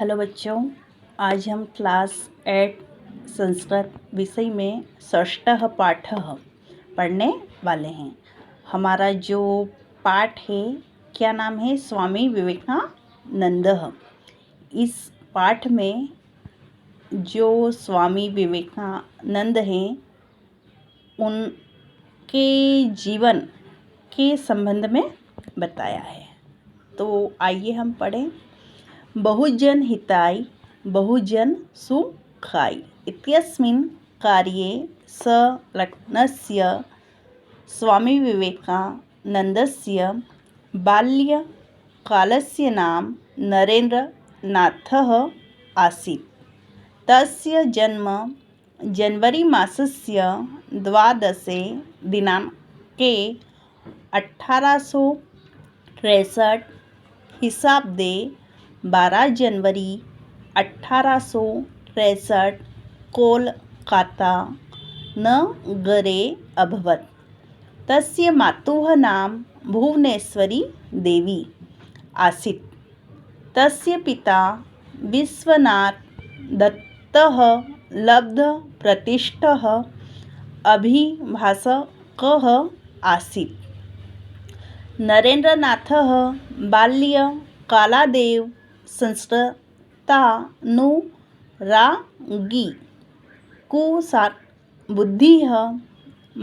Hello बच्चों, आज हम क्लास 8 संस्कृत विषय में षष्ठः पाठः पढ़ने वाले हैं। हमारा जो पाठ है क्या नाम है? स्वामी विवेकानंद। इस पाठ में जो स्वामी विवेकानंद हैं उनके जीवन के संबंध में बताया है। तो आइए हम पढ़ें। बहुजन हिताय बहुजन सुखाय इत्यस्मिन् कार्ये संलग्नस्य स्वामी विवेकानन्दस्य बाल्यकालस्य नाम नरेन्द्रनाथः आसीत्। तस्य जन्म जनवरी मासस्य 12 दिनाङ्के 1863 ख्रीस्ताब्दे 12 जनवरी 1863 कोलकाता नगरे अभवत्। तस्य मातुः नाम भुवनेश्वरी देवी आसीत्। तस्य पिता विश्वनाथ दत्तः लब्धप्रतिष्ठः अभिभाषकः आसीत्। नरेन्द्रनाथः बाल्यकालादेव संस्कृतानुरागी कुशलबुद्धिः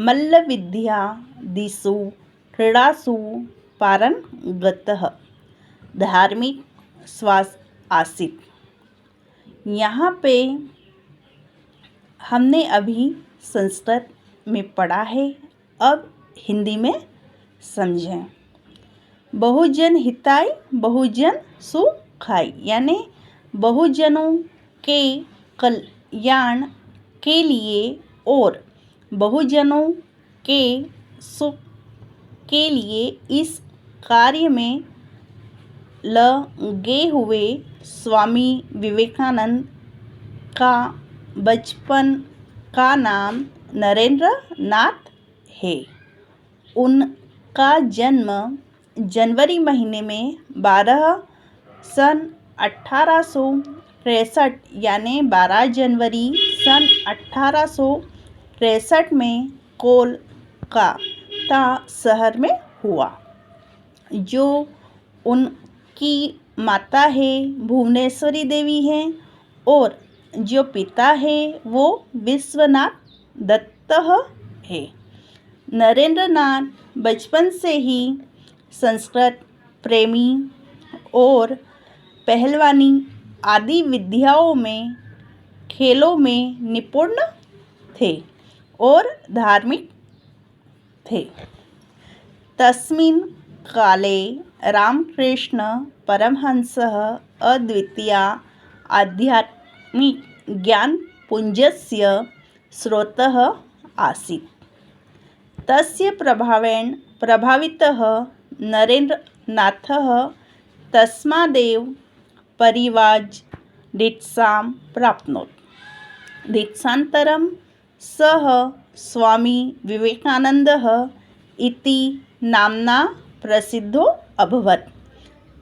मल्लविद्यादिषु क्रीडासु पारंगतः धार्मिक विश्वास आसीत्। यहाँ पे हमने अभी संस्कृत में पढ़ा है, अब हिंदी में समझें। बहुजन हिताय बहुजन सुखाय यानी बहुजनों के कल्याण के लिए और बहुजनों के सुख के लिए इस कार्य में लगे हुए स्वामी विवेकानंद का बचपन का नाम नरेंद्रनाथ है। उनका जन्म जनवरी महीने में 12 सन 1863 यानी 12 जनवरी सन 1863 में कोलकाता शहर में हुआ। जो उनकी माता है भुवनेश्वरी देवी हैं और जो पिता है वो विश्वनाथ दत्त है। नरेंद्रनाथ बचपन से ही संस्कृत प्रेमी और पहलवानी आदि विद्याओं में खेलों में निपुण थे और धार्मिक थे। तस्मिन् काले रामकृष्ण परमहंसः अद्वितीय आध्यात्मिक ज्ञानपुञ्जस्य स्रोतः आसीत्। तस्य प्रभावेण प्रभावितः नरेन्द्रनाथः तस्मादेव परिव्राजदीक्षां प्राप्नोत्। दीक्षानन्तरं सः स्वामी विवेकानन्दः इति नाम्ना प्रसिद्धो अभवत्।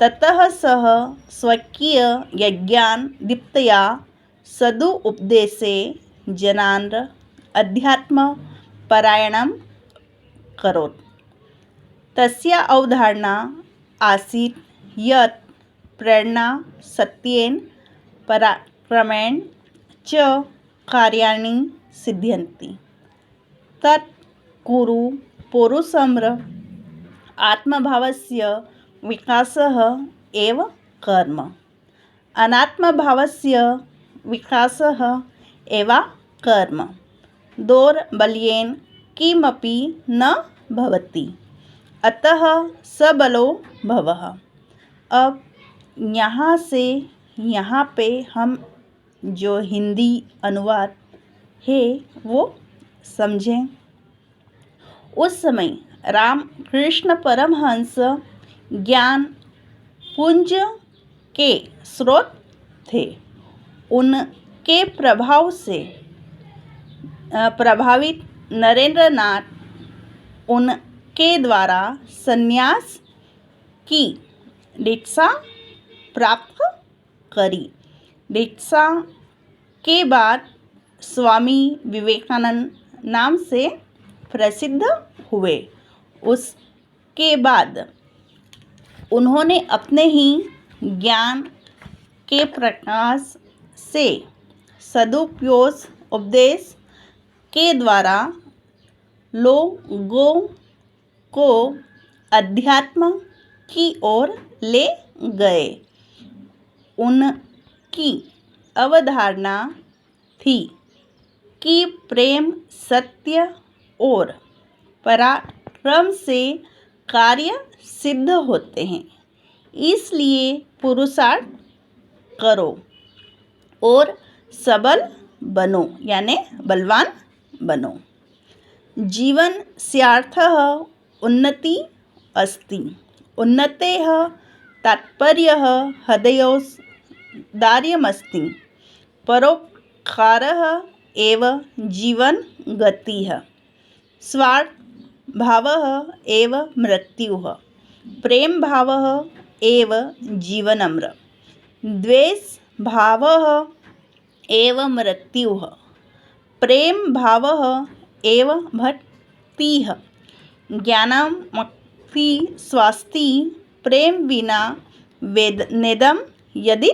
ततः सः स्वकीयज्ञान दीप्तया सदुपदेशे जनान् अध्यात्मपरायणं करोत्। तस्य अवधारणा आसीत् यत् प्रेरणा सत्येन पराक्रमेण च कार्याणि सिद्ध्यन्ति। तत् कुरु पौरुषम्र आत्मभावस्य विकासः एव कर्म। अनात्मभावस्य विकासः एव कर्म। दौर्बल्येन किमपि न भवति, अतः सबलो भवः। अब यहाँ से यहाँ पे हम जो हिंदी अनुवाद है वो समझें। उस समय रामकृष्ण परमहंस ज्ञान पुंज के स्रोत थे। उनके प्रभाव से प्रभावित नरेंद्रनाथ उनके द्वारा संन्यास की दीक्षा प्राप्त करी। दीक्षा के बाद स्वामी विवेकानंद नाम से प्रसिद्ध हुए। उसके बाद उन्होंने अपने ही ज्ञान के प्रकाश से सदुपयोग उपदेश के द्वारा लोगों को अध्यात्म की ओर ले गए। उनकी अवधारणा थी कि प्रेम, सत्य और पराक्रम से कार्य सिद्ध होते हैं, इसलिए पुरुषार्थ करो और सबल बनो, यानी बलवान बनो। जीवन स्यार्थः उन्नति अस्ति, उन्नतेः तात्पर्यः हृदयोदार्यमस्ति, परोपकारः एव जीवन गतिः, स्वार्थ भावः एव मृत्युः, प्रेम भावः एव जीवनम्, द्वेष भावः एव मृत्युः, प्रेम भावः एव भक्तिः, ज्ञानमपि स्वास्ति, प्रेम विना नेदम यदि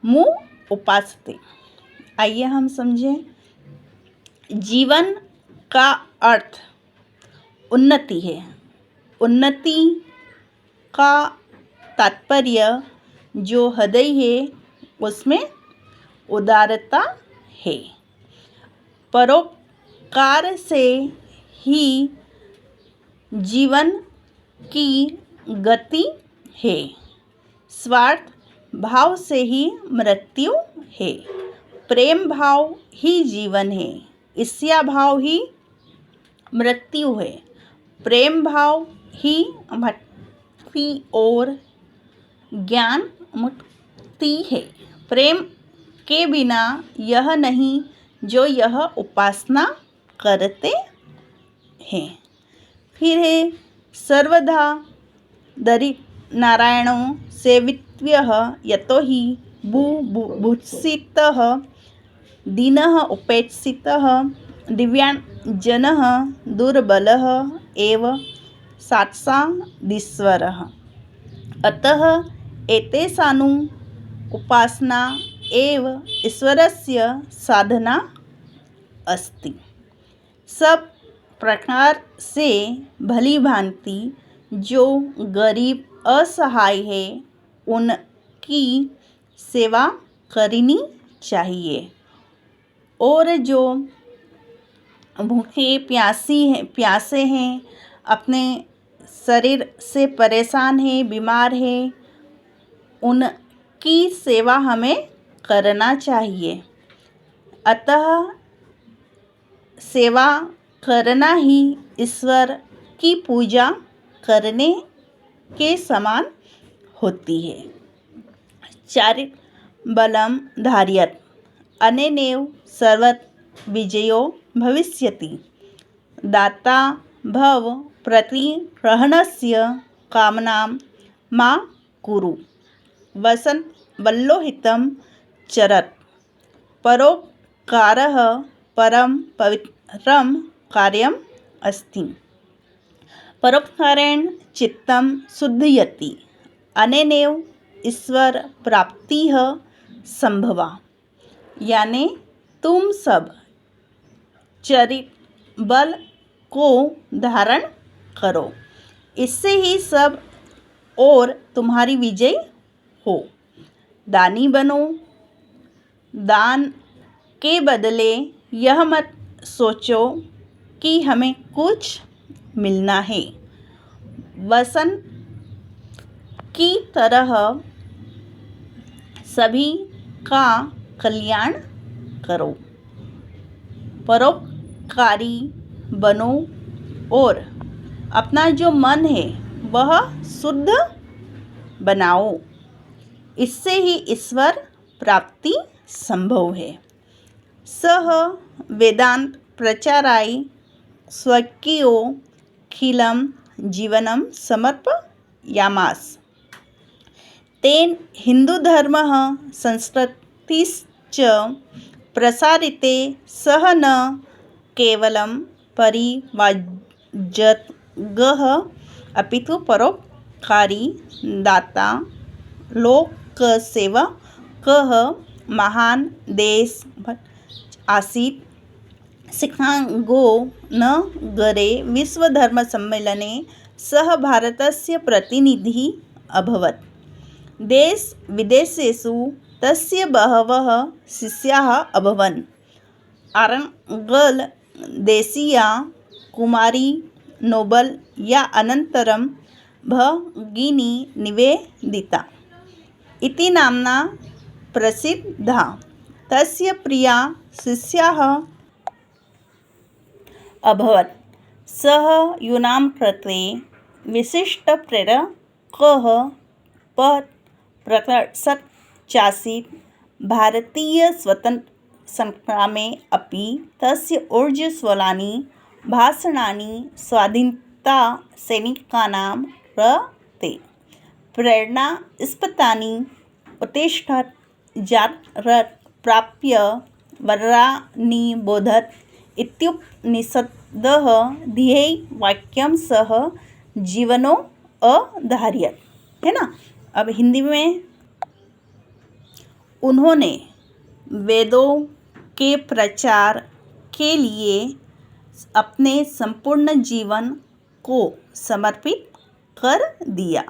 मु उपासते। आइए हम समझें। जीवन का अर्थ उन्नति है। उन्नति का तात्पर्य जो हृदय है उसमें उदारता है। परोपकार से ही जीवन की गति है। स्वार्थ भाव से ही मृत्यु है। प्रेम भाव ही जीवन है। ईर्ष्या भाव ही मृत्यु है। प्रेम भाव ही भक्ति और ज्ञान मुक्ति है। प्रेम के बिना यह नहीं जो यह उपासना करते हैं। फिर है सर्वदा नारायणो सेवितव्यः यतो हि बुभुक्षितः दीनः उपेक्षितः दिव्याङ्गजनः दुर्बलः एव साक्षादीश्वरः। अतः एतेषाम् उपासना एव ईश्वरस्य साधना अस्ति। सब प्रकार से भली भांति जो गरीब असहाय है उनकी सेवा करनी चाहिए, और जो भूखे प्यासे हैं, अपने शरीर से परेशान हैं, बीमार हैं, उनकी सेवा हमें करना चाहिए। अतः सेवा करना ही ईश्वर की पूजा करने के समान होती है। चारित बलम धार्यत अनेनैव सर्वत्र विजयो भविष्यति। दाता भव प्रतिग्रहणस्य कामनां मा कुरु। वसन् वल्लोहितं चरत्। परोपकारः परम पवित्रं कार्यम् अस्ति। परोपकारेण चित्तं शुद्धयति। अनेनैव ईश्वर प्राप्तिः संभवा। यानी तुम सब चरित बल को धारण करो, इससे ही सब और तुम्हारी विजय हो। दानी बनो। दान के बदले यह मत सोचो कि हमें कुछ मिलना है। वसन की तरह सभी का कल्याण करो। परोपकारी बनो और अपना जो मन है वह शुद्ध बनाओ। इससे ही ईश्वर प्राप्ति संभव है। सह वेदांत प्रचाराय स्वकीयो खिलं जीवनं समर्पयामास। तेन हिंदू धर्मः संस्कृत संस्कृतिश्च प्रसारिते सः न केवलं परिव्राजकः अपितु परोपकारी दाता लोकसेवकः महान् देशभक्त आसीत्। शिकागो नगरे विश्वधर्मसम्मेलने सः भारतस्य प्रतिनिधिः अभवत्। देशविदेशेषु तस्य बहवः शिष्याः अभवन्। आरङ्गलदेशीया कुमारी नोबल या अनन्तरं भगिनी निवेदिता इति नाम्ना प्रसिद्धा। तस्य प्रिया शिष्याः अभवत्। सः यूनां कृते विशिष्टप्रेरकः प्रदर्शत् चासीत्। भारतीयस्वातन्त्र्यसङ्ग्रामे अपि तस्य ऊर्ज्वलानि भाषणानि स्वाधीनतासैनिकानां कृते प्रेरणास्पदानि अतिष्ठत्। जागरत् प्राप्य वरानि बोधत् इत्युपनिषदः ध्येयवाक्यं सह जीवनो अधार्यत, है ना। अब हिंदी में, उन्होंने वेदों के प्रचार के लिए अपने संपूर्ण जीवन को समर्पित कर दिया।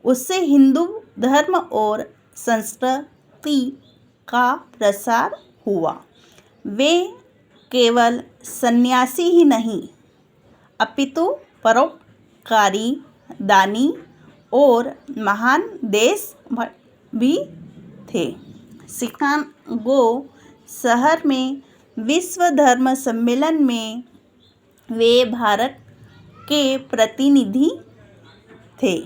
उससे हिंदू धर्म और संस्कृति का प्रसार हुआ। वे केवल सन्यासी ही नहीं अपितु परोपकारी, दानी और महान देशभक्त भी थे। शिकागो शहर में विश्व धर्म सम्मेलन में वे भारत के प्रतिनिधि थे।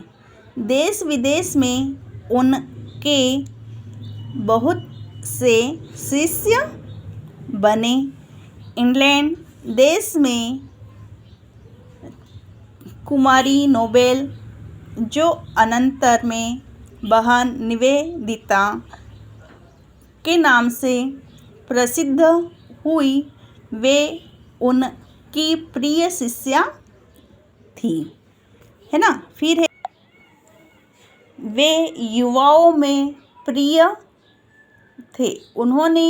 देश विदेश में उनके बहुत से शिष्य बने। इंग्लैंड देश में कुमारी नोबेल, जो अनंतर में बहन निवेदिता के नाम से प्रसिद्ध हुई, वे उनकी प्रिय शिष्या थी, है ना। फिर है, वे युवाओं में प्रिय थे। उन्होंने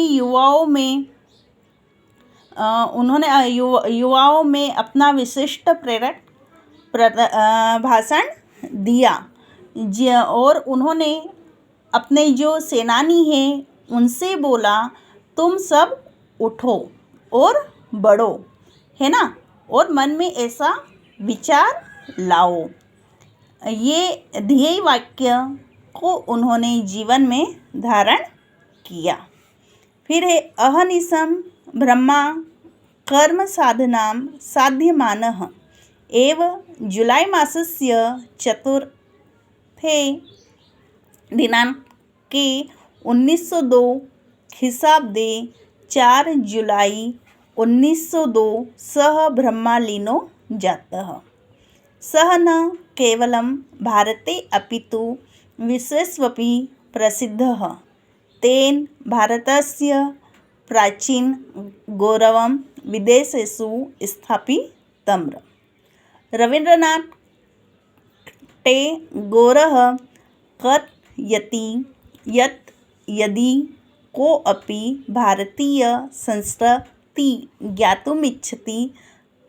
युवाओं में अपना विशिष्ट प्रेरक भाषण दिया और उन्होंने अपने जो सेनानी हैं उनसे बोला, तुम सब उठो और बढ़ो, है ना, और मन में ऐसा विचार लाओ। ये ध्येय वाक्य को उन्होंने जीवन में धारण किया। फिर है, अहर्निशं ब्रह्मा कर्म साधनां साध्यमानः एव जुलाई मासस्य चतुर्थे दिनाङ्के 1902 ख्रीष्टाब्दे 4 जुलाई 1902 सः ब्रह्मलीनो जातः। सः न केवलं भारते अपितु विश्वेष्वपि प्रसिद्धः। तेन भारतस्य प्राचीनगौरवं विदेशेषु स्थापितम्। रवीन्द्रनाथ टैगोरः कथयति यत् यदि कोऽपि भारतीयसंस्कृति ज्ञातुमिच्छति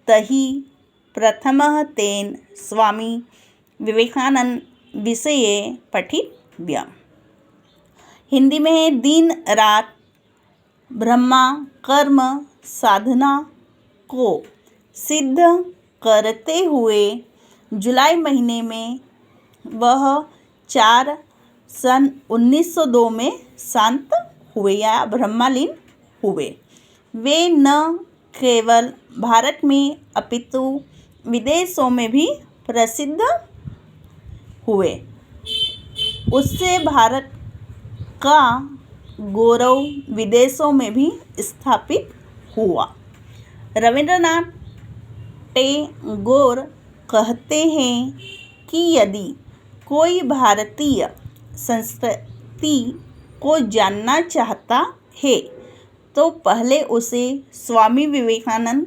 तर्हि प्रथमः तेन स्वामी विवेकानंद विषये पठितव्यम्। हिंदी में, दिन रात ब्रह्मा कर्म साधना को सिद्ध करते हुए जुलाई महीने में वह 4 सन 1902 में शांत हुए या ब्रह्मलीन हुए। वे न केवल भारत में अपितु विदेशों में भी प्रसिद्ध हुए। उससे भारत का गौरव विदेशों में भी स्थापित हुआ। रवीन्द्रनाथ टैगोर कहते हैं कि यदि कोई भारतीय संस्कृति को जानना चाहता है तो पहले उसे स्वामी विवेकानंद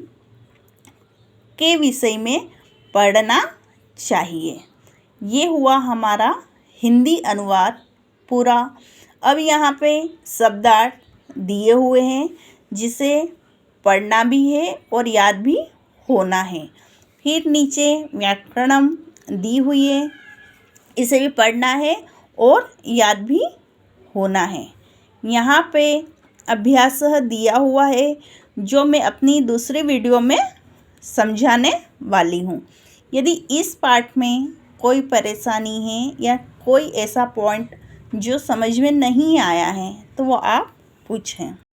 के विषय में पढ़ना चाहिए। ये हुआ हमारा हिंदी अनुवाद पूरा। अब यहाँ पे शब्दार्थ दिए हुए हैं जिसे पढ़ना भी है और याद भी होना है। फिर नीचे व्याकरणम दी हुई है, इसे भी पढ़ना है और याद भी होना है। यहाँ पे अभ्यास दिया हुआ है जो मैं अपनी दूसरी वीडियो में समझाने वाली हूँ। यदि इस पाठ में कोई परेशानी है या कोई ऐसा पॉइंट जो समझ में नहीं आया है तो वो आप पूछें।